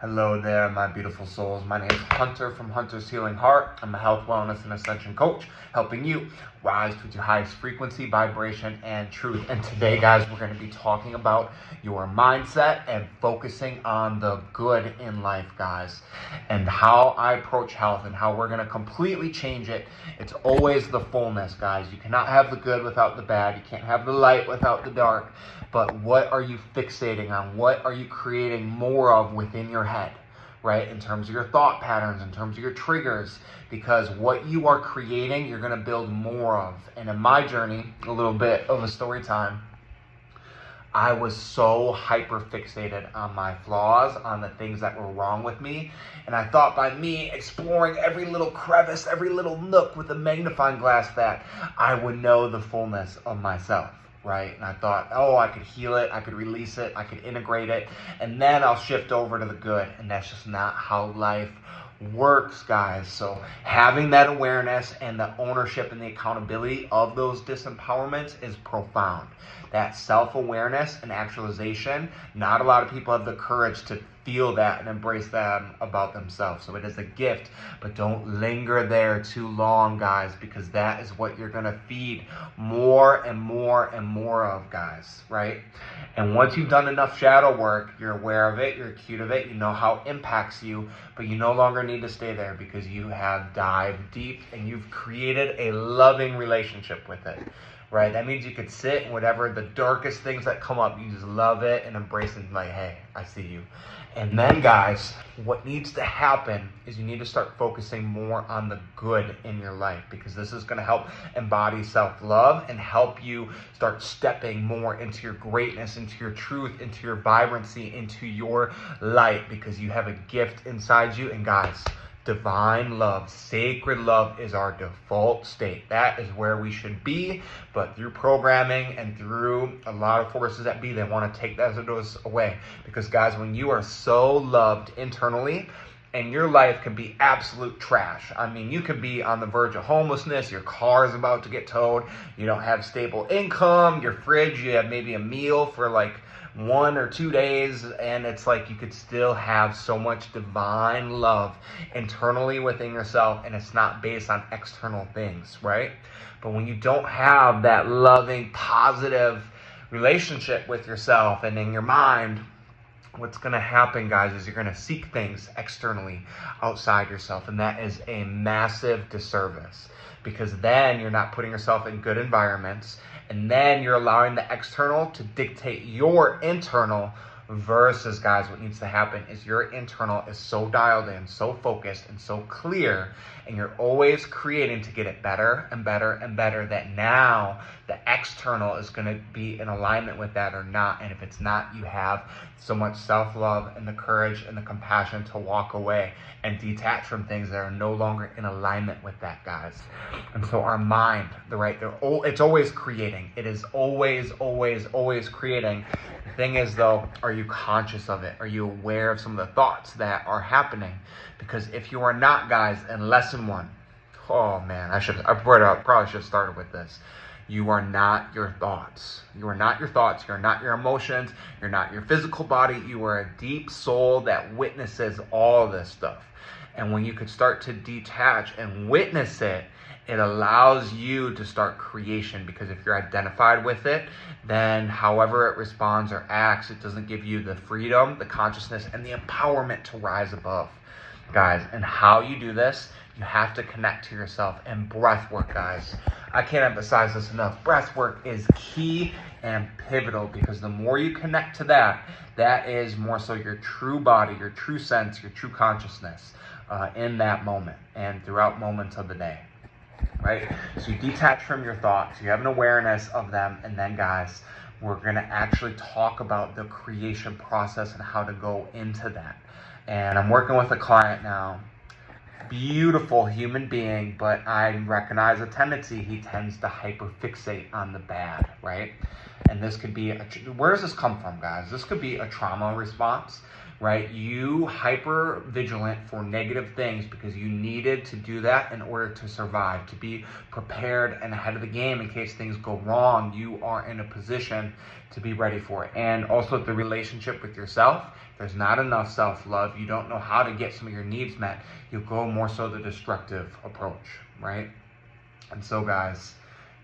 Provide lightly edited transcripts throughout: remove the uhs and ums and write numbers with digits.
Hello there, my beautiful souls. My name is Hunter from Hunter's Healing Heart. I'm a health, wellness, and ascension coach, helping you rise to your highest frequency, vibration, and truth. And today, guys, we're going to be talking about your mindset and focusing on the good in life, guys, and how I approach health and how we're going to completely change it. It's always the fullness, guys. You cannot have the good without the bad. You can't have the light without the dark. But what are you fixating on? What are you creating more of within your head, right? In terms of your thought patterns, in terms of your triggers, because what you are creating, you're going to build more of. And in my journey, a little bit of a story time, I was so hyper fixated on my flaws, on the things that were wrong with me. And I thought by me exploring every little crevice, every little nook with a magnifying glass, that I would know the fullness of myself. Right? And I thought, oh, I could heal it, I could release it, I could integrate it, and then I'll shift over to the good. And that's just not how life works, guys. So having that awareness and the ownership and the accountability of those disempowerments is profound. That self-awareness and actualization, not a lot of people have the courage to feel that and embrace that about themselves. So it is a gift, but don't linger there too long, guys, because that is what you're going to feed more and more and more of, guys, right? And once you've done enough shadow work, you're aware of it, you're acute of it, you know how it impacts you, but you no longer need to stay there because you have dived deep and you've created a loving relationship with it. Right? That means you could sit in whatever the darkest things that come up, you just love it and embrace it, like, hey, I see you. And then, guys, what needs to happen is you need to start focusing more on the good in your life, because this is going to help embody self-love and help you start stepping more into your greatness, into your truth, into your vibrancy, into your light, because you have a gift inside you. And guys, divine love, sacred love is our default state. That is where we should be, but through programming and through a lot of forces that be, they want to take those away. Because guys, when you are so loved internally, and your life can be absolute trash. I mean, you could be on the verge of homelessness, your car is about to get towed, you don't have stable income, your fridge, you have maybe a meal for like 1 or 2 days, and it's like you could still have so much divine love internally within yourself, and it's not based on external things, right? But when you don't have that loving, positive relationship with yourself and in your mind, what's going to happen, guys, is you're going to seek things externally outside yourself, and that is a massive disservice, because then you're not putting yourself in good environments, and then you're allowing the external to dictate your internal. Versus, guys, what needs to happen is your internal is so dialed in, so focused, and so clear, and you're always creating to get it better and better and better, that now the external is going to be in alignment with that or not. And if it's not, you have so much self-love and the courage and the compassion to walk away and detach from things that are no longer in alignment with that, guys. And so our mind, it's always creating. It is always, always, always creating. The thing is, though, are you conscious of it? Are you aware of some of the thoughts that are happening? Because if you are not, guys, in lesson 1, oh man, I probably should have started with this. You are not your thoughts. You are not your thoughts. You're not your emotions. You're not your physical body. You are a deep soul that witnesses all this stuff. And when you could start to detach and witness it, it allows you to start creation, because if you're identified with it, then however it responds or acts, it doesn't give you the freedom, the consciousness, and the empowerment to rise above, guys. And how you do this, you have to connect to yourself. And breath work, guys, I can't emphasize this enough. Breath work is key and pivotal, because the more you connect to that, that is more so your true body, your true sense, your true consciousness in that moment and throughout moments of the day. Right? So you detach from your thoughts, you have an awareness of them, and then, guys, we're going to actually talk about the creation process and how to go into that. And I'm working with a client now, beautiful human being, but I recognize a tendency. He tends to hyperfixate on the bad, right? And this could be, where does this come from, guys? This could be a trauma response, right? You hyper vigilant for negative things because you needed to do that in order to survive, to be prepared and ahead of the game in case things go wrong. You are in a position to be ready for it. And also the relationship with yourself, there's not enough self-love. You don't know how to get some of your needs met. You'll go more so the destructive approach, right? And so guys,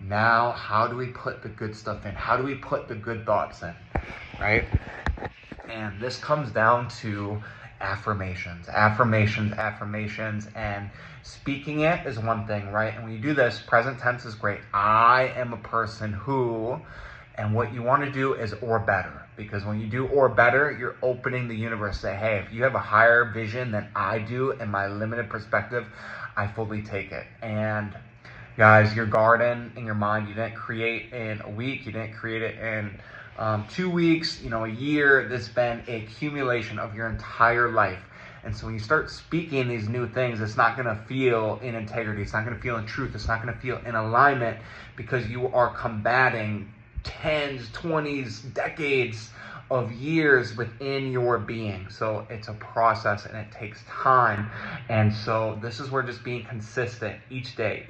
now how do we put the good stuff in? How do we put the good thoughts in, right? And this comes down to affirmations, and speaking it is one thing, right? And when you do this, present tense is great. I am a person who, and what you want to do is or better, because when you do or better, you're opening the universe. Say, hey, if you have a higher vision than I do in my limited perspective, I fully take it. And guys, your garden in your mind, you didn't create in a week, you didn't create it in 2 weeks, a year. This has been an accumulation of your entire life. And so when you start speaking these new things, it's not going to feel in integrity. It's not going to feel in truth. It's not going to feel in alignment, because you are combating 10s, 20s, decades of years within your being. So it's a process and it takes time. And so this is where just being consistent each day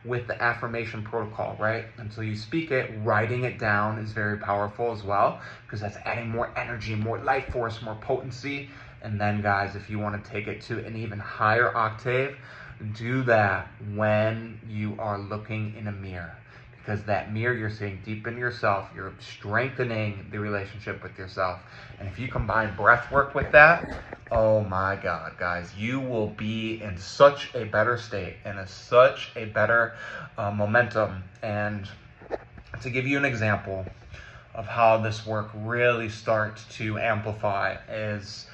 with the affirmation protocol, right? And so you speak it, writing it down is very powerful as well, because that's adding more energy, more life force, more potency. And then guys, if you want to take it to an even higher octave, do that when you are looking in a mirror. Because that mirror, you're seeing deep into yourself, you're strengthening the relationship with yourself. And if you combine breath work with that, oh my God, guys, you will be in such a better state and such a better momentum. And to give you an example of how this work really starts to amplify is,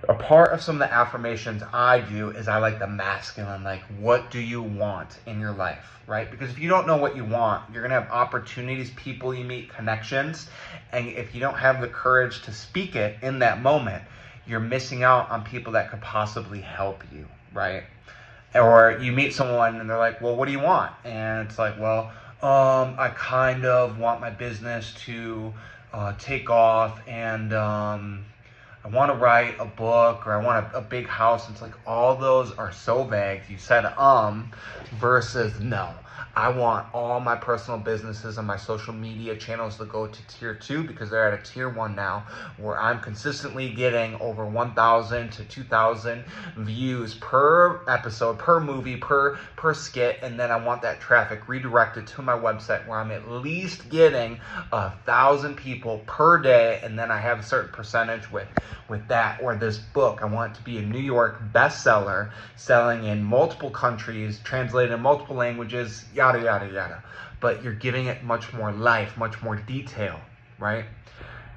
a part of some of the affirmations I do is I like the masculine, like, what do you want in your life, right? Because if you don't know what you want, you're going to have opportunities, people you meet, connections. And if you don't have the courage to speak it in that moment, you're missing out on people that could possibly help you, right? Or you meet someone and they're like, well, what do you want? And it's like, well, I kind of want my business to take off, and I want to write a book, or I want a big house. It's like, all those are so vague. You said versus no. I want all my personal businesses and my social media channels to go to tier 2, because they're at a tier 1 now, where I'm consistently getting over 1,000 to 2,000 views per episode, per movie, per skit. And then I want that traffic redirected to my website, where I'm at least getting 1,000 people per day. And then I have a certain percentage with that. Or this book, I want it to be a New York bestseller, selling in multiple countries, translated in multiple languages, yada, yada, yada. But you're giving it much more life, much more detail, right?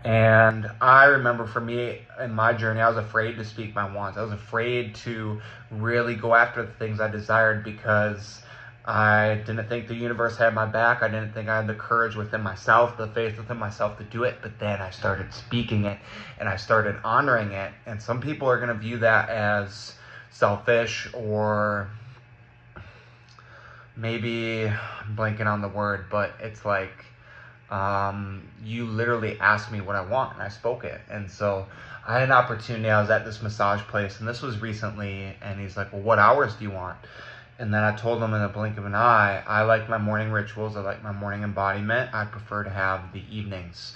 And I remember for me in my journey, I was afraid to speak my wants. I was afraid to really go after the things I desired, because I didn't think the universe had my back. I didn't think I had the courage within myself, the faith within myself to do it. But then I started speaking it, and I started honoring it. And some people are going to view that as selfish, or maybe I'm blanking on the word, but it's like, you literally asked me what I want, and I spoke it. And so I had an opportunity. I was at this massage place, and this was recently, and he's like, well, what hours do you want? And then I told him in the blink of an eye, I like my morning rituals. I like my morning embodiment. I prefer to have the evenings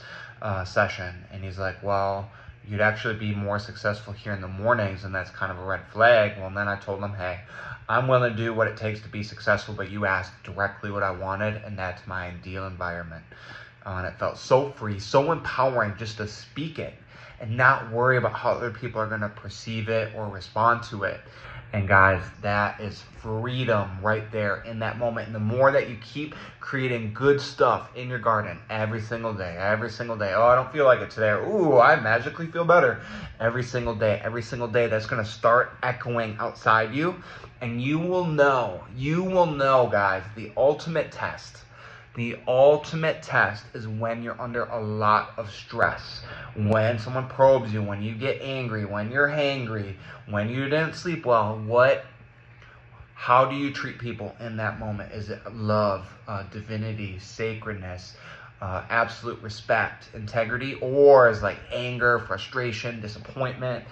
session. And he's like, well, you'd actually be more successful here in the mornings, and that's kind of a red flag. Well, and then I told him, hey, I'm willing to do what it takes to be successful, but you asked directly what I wanted, and that's my ideal environment. And it felt so free, so empowering just to speak it and not worry about how other people are going to perceive it or respond to it. And guys, that is freedom right there in that moment. And the more that you keep creating good stuff in your garden every single day. Oh, I don't feel like it today. Ooh, I magically feel better. Every single day, that's going to start echoing outside you. And you will know, guys, the ultimate test is when you're under a lot of stress, when someone probes you, when you get angry, when you're hangry, when you didn't sleep well. How do you treat people in that moment? Is it love, divinity, sacredness, absolute respect, integrity, or is like anger, frustration, disappointment.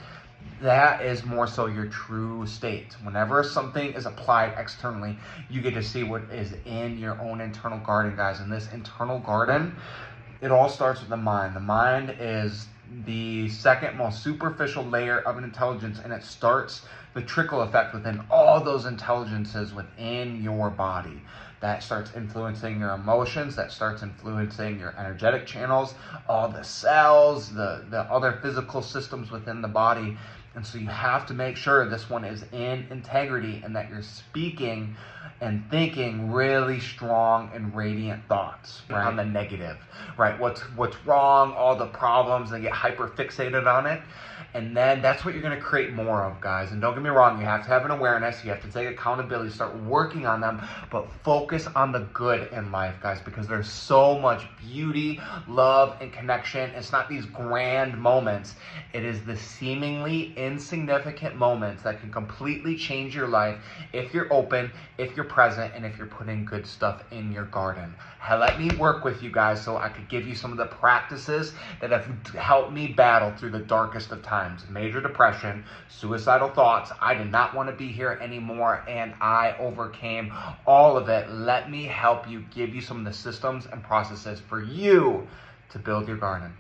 That is more so your true state. Whenever something is applied externally, you get to see what is in your own internal garden, guys. And this internal garden, it all starts with the mind. The mind is the second most superficial layer of an intelligence, and it starts the trickle effect within all those intelligences within your body. That starts influencing your emotions, that starts influencing your energetic channels, all the cells, the other physical systems within the body. And so you have to make sure this one is in integrity and that you're speaking and thinking really strong and radiant thoughts, right? On the negative, right? What's wrong, all the problems, and get hyper fixated on it. And then that's what you're going to create more of, guys. And don't get me wrong, you have to have an awareness, you have to take accountability, start working on them, but focus on the good in life, guys, because there's so much beauty, love, and connection. It's not these grand moments. It is the seemingly insignificant moments that can completely change your life if you're open, if you're present, and if you're putting good stuff in your garden. Let me work with you guys so I could give you some of the practices that have helped me battle through the darkest of times. Major depression, suicidal thoughts. I did not want to be here anymore, and I overcame all of it. Let me help you, give you some of the systems and processes for you to build your garden.